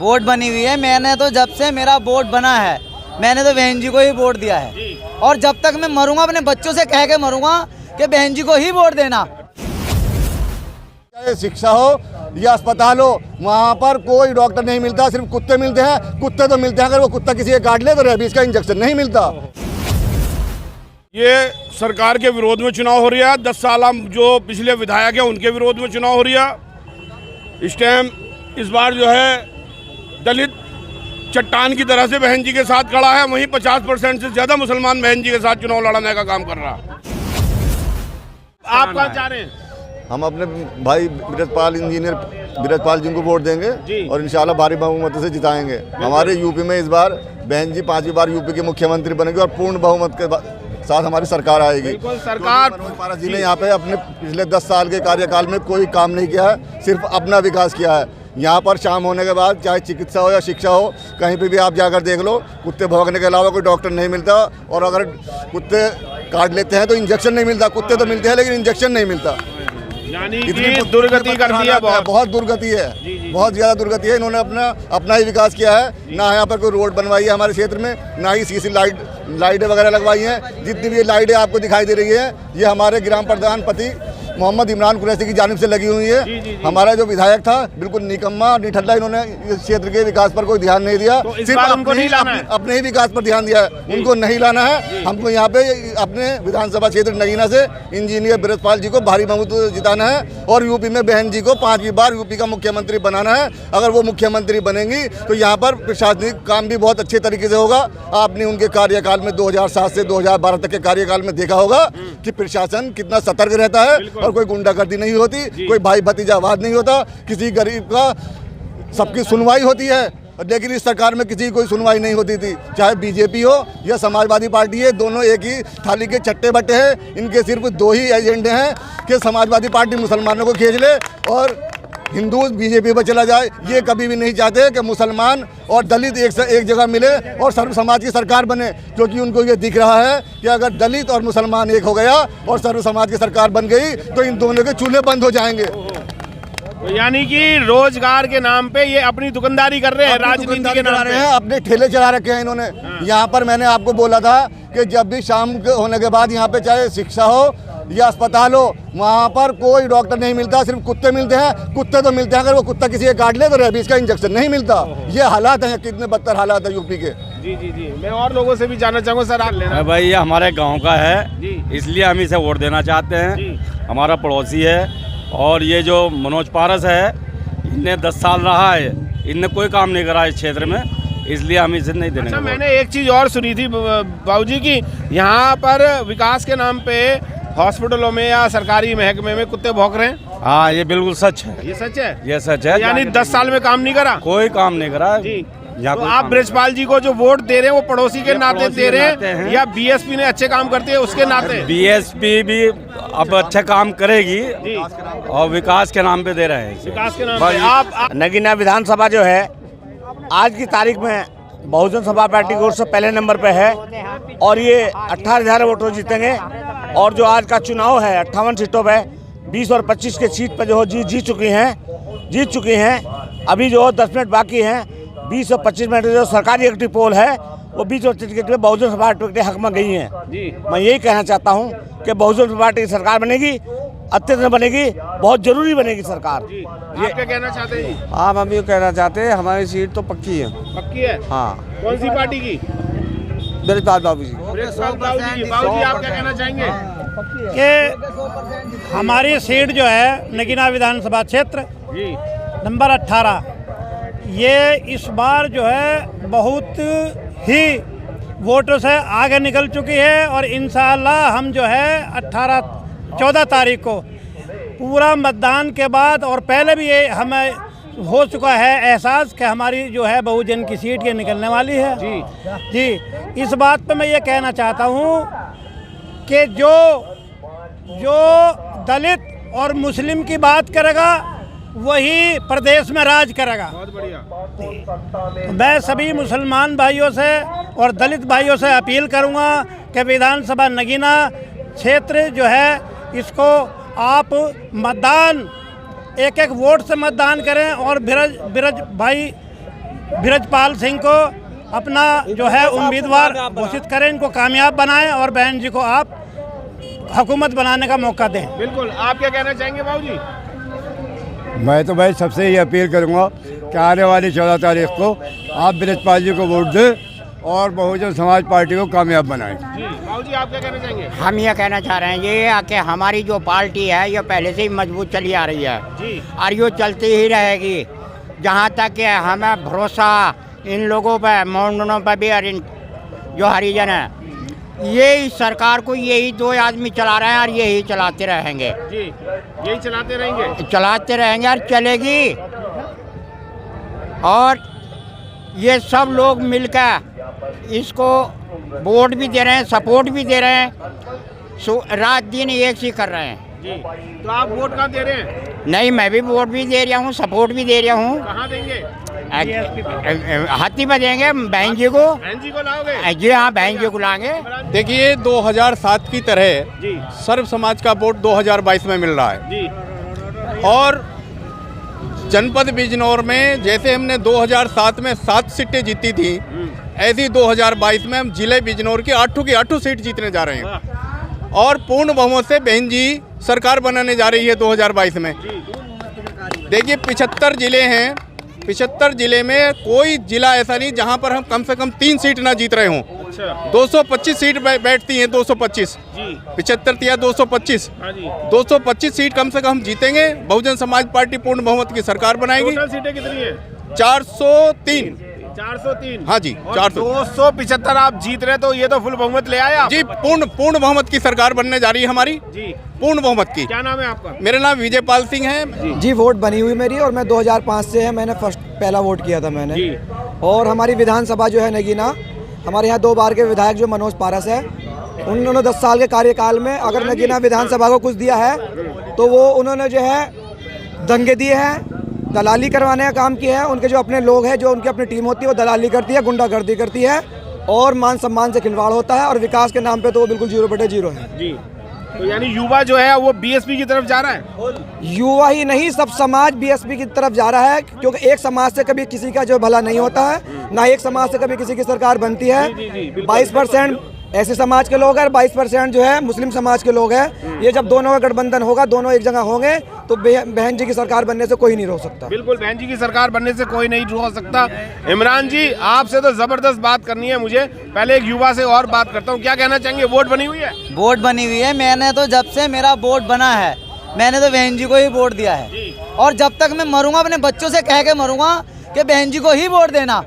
Vote बनी हुई है। मैंने तो जब से मेरा वोट बना है मैंने तो बहन जी को ही वोट दिया है और जब तक मैं मरूंगा अपने बच्चों से कह के मरूंगा कि बहन जी को ही वोट देना। चाहे शिक्षा हो या अस्पताल हो, वहाँ पर कोई डॉक्टर नहीं मिलता, सिर्फ कुत्ते मिलते हैं। कुत्ते तो मिलते हैं, अगर वो कुत्ता किसी के काट ले तो रेबीज का इंजेक्शन नहीं मिलता। ये सरकार के विरोध में चुनाव हो रहा है। 10 साल हम जो पिछले विधायक हैं उनके विरोध में चुनाव हो रहा है। इस टाइम इस बार जो है दलित चट्टान की तरह से बहन जी के साथ खड़ा है, वहीं 50% से ज्यादा मुसलमान बहन जी के साथ चुनाव लड़ने का काम कर रहा है। आप कहाँ चाह रहे हैं? हम अपने भाई बीरजपाल इंजीनियर बीरजपाल जी को वोट देंगे और इंशाल्लाह भारी बहुमत से जिताएंगे। हमारे यूपी में इस बार बहन जी 5वीं बार यूपी के मुख्यमंत्री बनेंगे और पूर्ण बहुमत के साथ हमारी सरकार आएगी। सरकार मनोज पारस जी ने यहाँ पे अपने पिछले 10 साल के कार्यकाल में कोई काम नहीं किया है, सिर्फ अपना विकास किया है। यहाँ पर शाम होने के बाद चाहे चिकित्सा हो या शिक्षा हो, कहीं पे भी आप जाकर देख लो, कुत्ते भौंकने के अलावा कोई डॉक्टर नहीं मिलता। और अगर कुत्ते काट लेते हैं तो इंजेक्शन नहीं मिलता। कुत्ते तो मिलते हैं लेकिन इंजेक्शन नहीं मिलता। यानी कि दुर्गति कर दिया, बहुत दुर्गति है, बहुत ज़्यादा दुर्गति है। इन्होंने अपना ही विकास किया है। ना यहाँ पर कोई रोड बनवाई है हमारे क्षेत्र में, ना ही सीसी लाइटें वगैरह लगवाई हैं। जितनी भी लाइटें आपको दिखाई दे रही है ये हमारे ग्राम प्रधान पति मोहम्मद इमरान कुरैशी की जानिब से लगी हुई है। हमारा जो विधायक था बिल्कुल निकम्मा निठल्ला, इन्होंने इस क्षेत्र के विकास पर कोई ध्यान नहीं दिया। तो सिर्फ अपने ही विकास पर ध्यान दिया है, उनको नहीं लाना है। हमको यहाँ पे अपने विधानसभा क्षेत्र नगीना से इंजीनियर बीरजपाल जी को भारी बहुमत जिताना है और यूपी में बहन जी को 5वीं बार यूपी का मुख्यमंत्री बनाना है। अगर वो मुख्यमंत्री बनेंगी तो यहाँ पर प्रशासनिक काम भी बहुत अच्छे तरीके से होगा। आपने उनके कार्यकाल में 2007 से 2012 तक के कार्यकाल में देखा होगा कि प्रशासन कितना सतर्क रहता है और कोई गुंडागर्दी नहीं होती, कोई भाई भतीजावाद नहीं होता, किसी गरीब का सबकी सुनवाई होती है। लेकिन इस सरकार में किसी की कोई सुनवाई नहीं होती थी, चाहे बीजेपी हो या समाजवादी पार्टी है, दोनों एक ही थाली के चट्टे बट्टे हैं। इनके सिर्फ 2 ही एजेंडे हैं कि समाजवादी पार्टी मुसलमानों को खींच ले और हिंदू बीजेपी पर चला जाए। ये कभी भी नहीं चाहते कि मुसलमान और दलित एक जगह मिले और सर्व समाज की सरकार बने, क्योंकि उनको ये दिख रहा है कि अगर दलित और मुसलमान एक हो गया और सर्व समाज की सरकार बन गई तो इन दोनों के चूल्हे बंद हो जाएंगे। यानी कि रोजगार के नाम पे ये अपनी दुकानदारी कर रहे हैं, राजनीति के नाम पे अपने ठेले चला रखे हैं इन्होंने। यहाँ पर मैंने आपको बोला था कि जब भी शाम होने के बाद यहाँ पे चाहे शिक्षा हो या अस्पताल हो, वहाँ पर कोई डॉक्टर नहीं मिलता, सिर्फ कुत्ते मिलते हैं। कुत्ते तो मिलते हैं, अगर वो कुत्ता किसी के काट ले तो रेबीज का इंजेक्शन नहीं मिलता। ये हालात हैं, कितने बदतर हालात है यूपी के। जी मैं और लोगों से भी जानना चाहूँगा। सर आप लेना भाई, ये हमारे गांव का है, इसलिए हम इसे वोट देना चाहते हैं। हमारा पड़ोसी है और ये जो मनोज पारस है, इनने 10 साल रहा है, इनने कोई काम नहीं करा इस क्षेत्र में, इसलिए हम इसे नहीं देंगे। अच्छा, मैंने एक चीज़ और सुनी थी बाबूजी की, यहाँ पर विकास के नाम पे हॉस्पिटलों में या सरकारी महकमे में कुत्ते भौंक रहे हैं। हाँ, ये बिल्कुल सच है। ये सच है? ये सच है। यानी 10 साल में काम नहीं करा, कोई काम नहीं करा जी। तो आप ब्रजपाल जी को जो वोट दे रहे हैं वो पड़ोसी के नाते दे रहे हैं या बीएसपी ने अच्छे काम करते हैं उसके नाते? बीएसपी भी अब अच्छा काम करेगी और विकास के नाम पे दे रहे हैं। विकास के नाम पे आप नगीना विधानसभा जो है आज की तारीख में बहुजन समाज पार्टी की ओर से पहले नंबर पे है और ये 18,000 वोटों जीतेंगे। और जो आज का चुनाव है 58 सीटों पे 20 और 25 के सीट पे जो जीत चुकी हैं। अभी जो 10 मिनट बाकी हैं, 20 और 25 मिनट जो सरकारी इलेक्ट्री पोल है वो 20 और 25 के बहुजन समाज पार्टी के हक में गई हैं। मैं यही कहना चाहता हूँ कि बहुजन समाज पार्टी की सरकार बनेगी, अत्यंत बनेगी, बहुत जरूरी बनेगी सरकार। ये क्या कहना चाहते हैं? हाँ, हम ये कहना चाहते हैं हमारी सीट तो पक्की है। पक्की है? हाँ। कौन सी पार्टी की? ब्रजपाल बाबू जी। बाबूजी आप क्या कहना चाहेंगे? कि हमारी सीट जो है नगीना विधानसभा क्षेत्र नंबर 18, ये इस बार जो है बहुत ही वोटों से आगे निकल चुकी है और इंशाअल्लाह हम जो है 14 तारीख को पूरा मतदान के बाद और पहले भी ये हमें हो चुका है एहसास कि हमारी जो है बहुजन की सीट ये निकलने वाली है। जी, इस बात पे मैं ये कहना चाहता हूँ कि जो दलित और मुस्लिम की बात करेगा वही प्रदेश में राज करेगा। बहुत बढ़िया। तो मैं सभी मुसलमान भाइयों से और दलित भाइयों से अपील करूंगा कि विधानसभा नगीना क्षेत्र जो है इसको आप मतदान एक वोट से मतदान करें और बिरज भाई बृजपाल सिंह को अपना जो है उम्मीदवार घोषित करें, इनको कामयाब बनाएं और बहन जी को आप हुकूमत बनाने का मौका दें। बिल्कुल, आप क्या कहना चाहेंगे बाबू जी? मैं तो भाई सबसे ये अपील करूंगा कि आने वाली 14 तारीख को आप बृजपाल जी को वोट दें और बहुजन समाज पार्टी को कामयाब बनाएं। जी बाबू जी, आप क्या कहना चाहेंगे? हम ये कहना चाह रहे हैं ये कि हमारी जो पार्टी है ये पहले से ही मजबूत चली आ रही है जी, और और ये चलती ही रहेगी जहाँ तक कि हमें भरोसा इन लोगों पर, मौनों पर भी, और इन जो हरिजन है, ये इस सरकार को यही दो आदमी चला रहे हैं और यही चलाते रहेंगे जी, यही चलाते रहेंगे और चलेगी। और ये सब लोग मिलकर इसको वोट भी दे रहे हैं, सपोर्ट भी दे रहे हैं, रात दिन एक सी कर रहे हैं जी। तो आप वोट कहाँ दे रहे हैं? नहीं, मैं भी वोट भी दे रहा हूँ, सपोर्ट भी दे रहा हूँ। कहाँ देंगे? हाथी में देंगे बहन जी को। बहन जी को लाओगे? जी हाँ, बहन जी को लाएंगे। देखिए 2007 की तरह जी, सर्व समाज का वोट 2022 में मिल रहा है जी, और जनपद बिजनौर में जैसे हमने 2007 में 7 सीटें जीती थी, ऐसी 2022 में हम जिले बिजनौर की 8 सीट जीतने जा रहे हैं और पूर्ण बहुमत से बहन जी सरकार बनाने जा रही है 2022 में। देखिए 75 जिले हैं, 75 जिले में कोई जिला ऐसा नहीं जहां पर हम कम से कम 3 सीट ना जीत रहे हों। 225 सीट बैठती हैं, 225 जी, 75 या 225, हाँ जी। 225 सीट कम से कम जीतेंगे। बहुजन समाज पार्टी पूर्ण बहुमत की सरकार बनाएगी। टोटल सीटें कितनी है? 403। 403। हाँ जी, 400। 275 आप जीत रहे, तो ये तो फुल बहुमत ले आए आप। जी, पूर्ण बहुमत की सरकार बनने जा रही है हमारी, जी, पूर्ण बहुमत की। क्या नाम है आपका? मेरा नाम विजयपाल सिंह है। जी, वोट बनी हुई मेरी, और मैं 2005 से है, मैंने पहला वोट किया था मैंने जी। और हमारी विधानसभा जो है नगीना, हमारे यहाँ 2 बार के विधायक जो मनोज पारस है, उन्होंने 10 साल के कार्यकाल में अगर नगीना विधानसभा को कुछ दिया है तो वो उन्होंने जो है दंगे दिए हैं, दलाली करवाने का काम किया है। उनके जो अपने लोग हैं, जो उनकी अपनी टीम होती है, वो दलाली करती है, गुंडागर्दी करती है और मान सम्मान से खिलवाड़ होता है, और विकास के नाम पे तो वो बिल्कुल 0/0 है। जी, तो यानी युवा जो है वो बीएसपी की तरफ जा रहा है? युवा ही नहीं, सब समाज बीएसपी की तरफ जा रहा है, क्योंकि एक समाज से कभी किसी का जो भला नहीं होता है, ना एक समाज से कभी किसी की सरकार बनती है। 22% ऐसे समाज के लोग हैं, 22% जो है मुस्लिम समाज के लोग हैं। ये जब दोनों का गठबंधन होगा, दोनों एक जगह होंगे, तो बहन जी की सरकार बनने से कोई नहीं रोक सकता। बिल्कुल, बहन जी की सरकार बनने से कोई नहीं रोक सकता। इमरान जी, आपसे तो जबरदस्त बात करनी है मुझे, पहले एक युवा से और बात करता हूँ। क्या कहना चाहेंगे? वोट बनी हुई है? वोट बनी हुई है, मैंने तो जब से मेरा वोट बना है, मैंने तो बहन जी को ही वोट दिया है, और जब तक मैं मरूंगा अपने बच्चों से कह के मरूंगा कि बहन जी को ही वोट देना।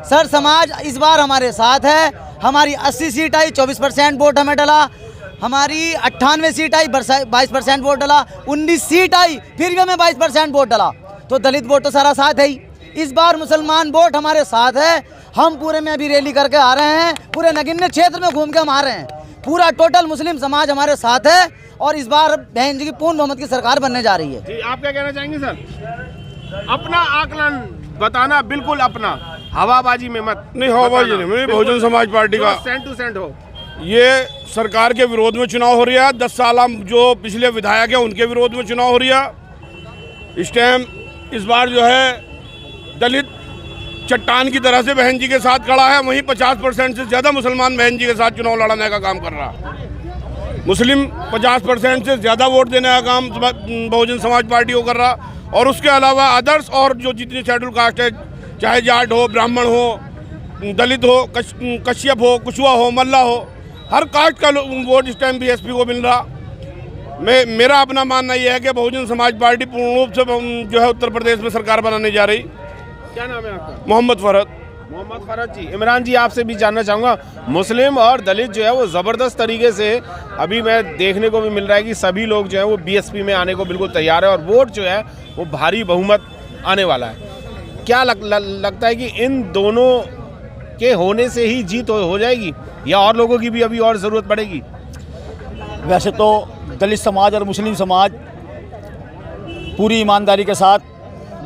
सर, समाज इस बार हमारे साथ है। हमारी 80 सीट आई, 24% वोट हमें डला। हमारी 98 सीट आई, 22% वोट डला। 19 सीट आई, फिर भी हमें 22% वोट डला। तो दलित वोट तो सारा साथ है ही। इस बार मुसलमान वोट हमारे साथ है। हम पूरे में अभी रैली करके आ रहे हैं, पूरे नगीना क्षेत्र में घूम के हम आ रहे हैं। पूरा टोटल मुस्लिम समाज हमारे साथ है, और इस बार बहन जी की पूर्ण बहुमत की सरकार बनने जा रही है। जी, आप क्या कहना चाहेंगे सर? अपना आकलन बताना, बिल्कुल अपना, हवाबाजी में मत। नहीं, हवाबाजी नहीं, बहुजन समाज पार्टी का सेंट टू सेंट हो। ये सरकार के विरोध में चुनाव हो रहा है। 10 साल हम जो पिछले विधायक हैं उनके विरोध में चुनाव हो रहा है। इस टाइम इस बार जो है दलित चट्टान की तरह से बहन जी के साथ खड़ा है, वहीं 50% से ज़्यादा मुसलमान बहन जी के साथ चुनाव लड़ने का काम कर रहा है। मुस्लिम 50% से ज़्यादा वोट देने का काम बहुजन समाज पार्टी को कर रहा, और उसके अलावा अदर्स और जो जितनी शेड्यूल कास्ट है, चाहे जाट हो, ब्राह्मण हो, दलित हो, कश्यप हो, कुशवा हो, मल्ला हो, हर कास्ट का वोट इस टाइम बीएसपी को मिल रहा। मेरा अपना मानना यह है कि बहुजन समाज पार्टी पूर्ण रूप से जो है उत्तर प्रदेश में सरकार बनाने जा रही। क्या नाम है आपका? मोहम्मद फरहत। मोहम्मद फरहत जी, इमरान जी आपसे भी जानना चाहूँगा, मुस्लिम और दलित जो है वो ज़बरदस्त तरीके से अभी मैं देखने को भी मिल रहा है कि सभी लोग जो है वो बीएसपी में आने को बिल्कुल तैयार है, और वोट जो है वो भारी बहुमत आने वाला है। क्या लगता है कि इन दोनों के होने से ही जीत हो जाएगी, या और लोगों की भी अभी और ज़रूरत पड़ेगी? वैसे तो दलित समाज और मुस्लिम समाज पूरी ईमानदारी के साथ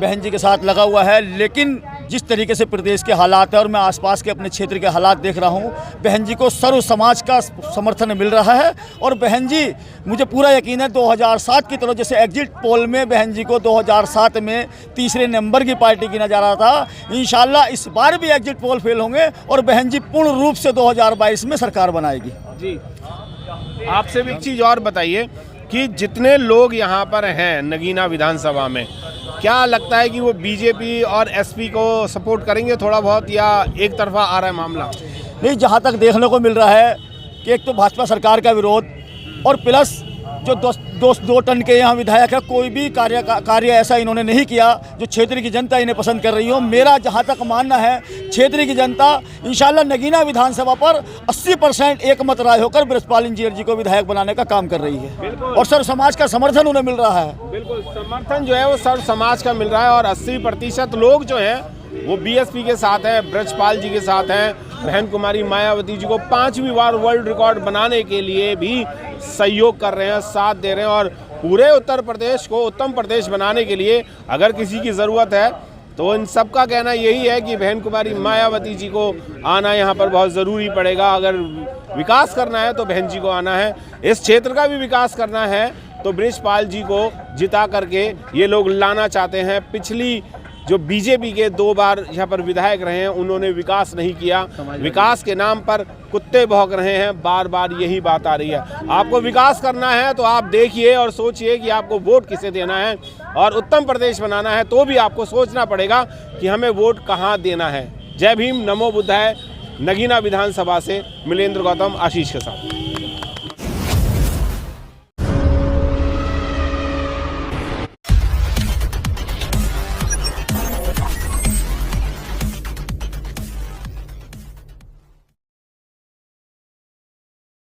बहन जी के साथ लगा हुआ है, लेकिन जिस तरीके से प्रदेश के हालात है और मैं आसपास के अपने क्षेत्र के हालात देख रहा हूँ, बहन जी को सर्व समाज का समर्थन मिल रहा है। और बहन जी, मुझे पूरा यकीन है 2007 की तरह जैसे एग्जिट पोल में बहन जी को 2007 में तीसरे नंबर की पार्टी गिना जा रहा था, इंशाल्लाह इस बार भी एग्जिट पोल फेल होंगे और बहन जी पूर्ण रूप से 2022 में सरकार बनाएगी। जी, आपसे भी एक चीज़ और बताइए कि जितने लोग यहाँ पर हैं नगीना विधानसभा में, क्या लगता है कि वो बीजेपी और एसपी को सपोर्ट करेंगे थोड़ा बहुत, या एक तरफा आ रहा है मामला? नहीं, जहाँ तक देखने को मिल रहा है कि एक तो भाजपा सरकार का विरोध और प्लस जो 2 टन के यहाँ विधायक है, कोई भी कार्य ऐसा इन्होंने नहीं किया जो क्षेत्र की जनता इन्हें पसंद कर रही हो। मेरा जहाँ तक मानना है, क्षेत्र की जनता इंशाल्लाह नगीना विधानसभा पर 80% एक मत राय होकर बृजपाल इंजीनियर जी को विधायक बनाने का काम कर रही है और सर्व समाज का समर्थन उन्हें मिल रहा है। बिल्कुल, समर्थन जो है वो सर्व समाज का मिल रहा है और 80% लोग जो हैं वो बीएसपी के साथ हैं, ब्रजपाल जी के साथ हैं। बहन कुमारी मायावती जी को 5वीं बार वर्ल्ड रिकॉर्ड बनाने के लिए भी सहयोग कर रहे हैं, साथ दे रहे हैं। और पूरे उत्तर प्रदेश को उत्तम प्रदेश बनाने के लिए अगर किसी की ज़रूरत है तो इन सब का कहना यही है कि बहन कुमारी मायावती जी को आना यहाँ पर बहुत ज़रूरी पड़ेगा। अगर विकास करना है तो बहन जी को आना है, इस क्षेत्र का भी विकास करना है तो बृजपाल जी को जिता करके ये लोग लाना चाहते हैं। पिछली जो बीजेपी के 2 बार यहाँ पर विधायक रहे हैं, उन्होंने विकास नहीं किया, विकास के नाम पर कुत्ते भौंक रहे हैं, बार बार यही बात आ रही है। आपको विकास करना है तो आप देखिए और सोचिए कि आपको वोट किसे देना है, और उत्तम प्रदेश बनाना है तो भी आपको सोचना पड़ेगा कि हमें वोट कहाँ देना है। जय भीम, नमो बुद्धाय। नगीना विधानसभा से मिलेंद्र गौतम, आशीष के साथ।